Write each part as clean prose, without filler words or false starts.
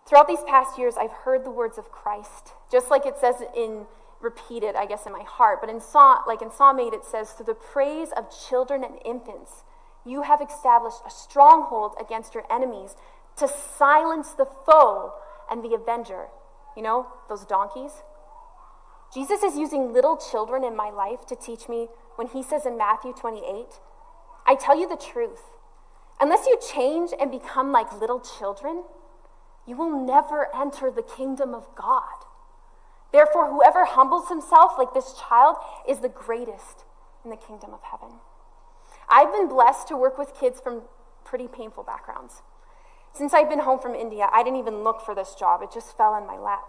Throughout these past years, I've heard the words of Christ, just like it says repeated, I guess, in my heart. But in Psalm 8, it says, through the praise of children and infants, you have established a stronghold against your enemies to silence the foe and the avenger. You know, those donkeys. Jesus is using little children in my life to teach me when he says in Matthew 28, I tell you the truth. Unless you change and become like little children, you will never enter the kingdom of God. Therefore, whoever humbles himself like this child is the greatest in the kingdom of heaven. I've been blessed to work with kids from pretty painful backgrounds. Since I've been home from India, I didn't even look for this job. It just fell in my lap.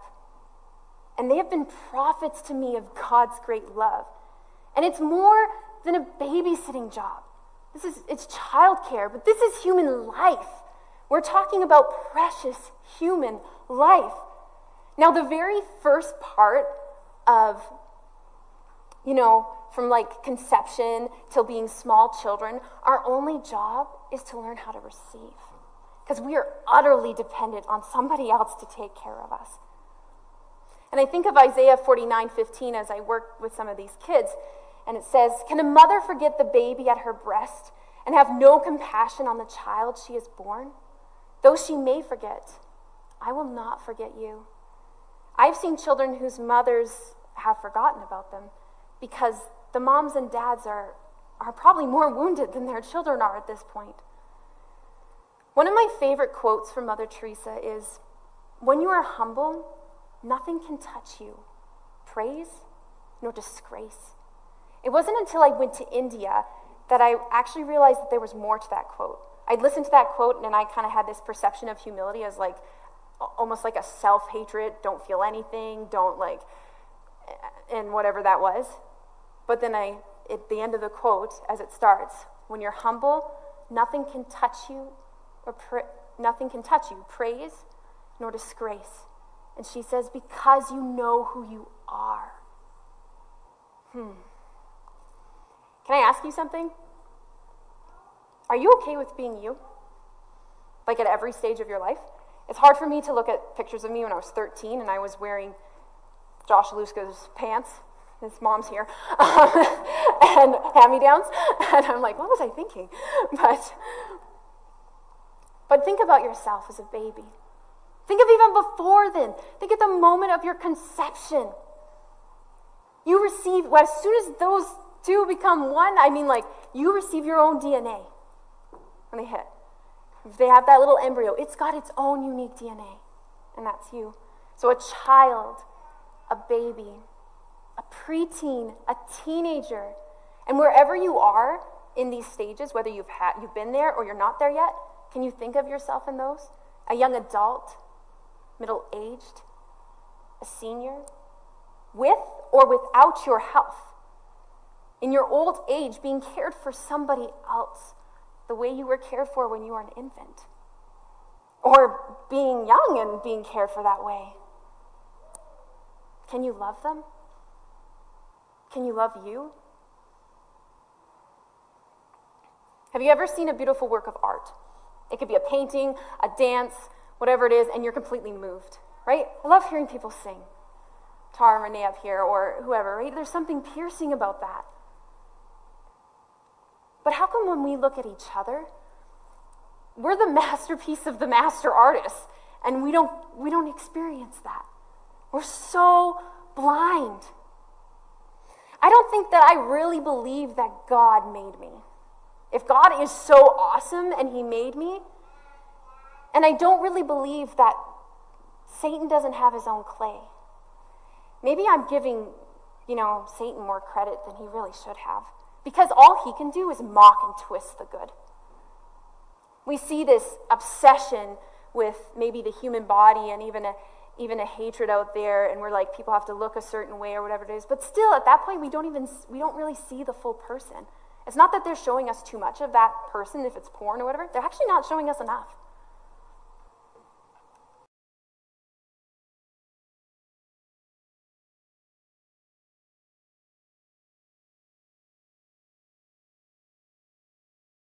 And they have been prophets to me of God's great love. And it's more than a babysitting job. It's childcare, but this is human life. We're talking about precious human life. Now, the very first part of, from like conception till being small children, our only job is to learn how to receive. Because we are utterly dependent on somebody else to take care of us. And I think of Isaiah 49:15 as I work with some of these kids, and it says, can a mother forget the baby at her breast and have no compassion on the child she has born? Though she may forget, I will not forget you. I've seen children whose mothers have forgotten about them because the moms and dads are probably more wounded than their children are at this point. One of my favorite quotes from Mother Teresa is, when you are humble, nothing can touch you, praise nor disgrace. It wasn't until I went to India that I actually realized that there was more to that quote. I'd listened to that quote and I kind of had this perception of humility as like, almost like a self-hatred, don't feel anything, and whatever that was. But then at the end of the quote, as it starts, when you're humble, nothing can touch you, praise nor disgrace. And she says, because you know who you are. Can I ask you something? Are you okay with being you? Like at every stage of your life? It's hard for me to look at pictures of me when I was 13 and I was wearing Josh Aluska's pants. His mom's here. And hand-me-downs. And I'm like, what was I thinking? But think about yourself as a baby. Think of even before then. Think at the moment of your conception. You receive, as soon as those two become one, you receive your own DNA when they hit. If they have that little embryo, it's got its own unique DNA, and that's you. So a child, a baby, a preteen, a teenager, and wherever you are in these stages, whether you've been there or you're not there yet, can you think of yourself in those? A young adult, middle-aged, a senior, with or without your health, in your old age, being cared for somebody else, the way you were cared for when you were an infant, or being young and being cared for that way. Can you love them? Can you love you? Have you ever seen a beautiful work of art? It could be a painting, a dance, whatever it is, and you're completely moved, right? I love hearing people sing. Tara and Renee up here, or whoever, right? There's something piercing about that. But how come when we look at each other, we're the masterpiece of the master artist, and we don't experience that? We're so blind. I don't think that I really believe that God made me. If God is so awesome and he made me, and I don't really believe that Satan doesn't have his own clay. Maybe I'm giving, Satan more credit than he really should have. Because all he can do is mock and twist the good. We see this obsession with maybe the human body and even a hatred out there, and we're like, people have to look a certain way or whatever it is. But still, at that point, we don't really see the full person. It's not that they're showing us too much of that person, if it's porn or whatever. They're actually not showing us enough.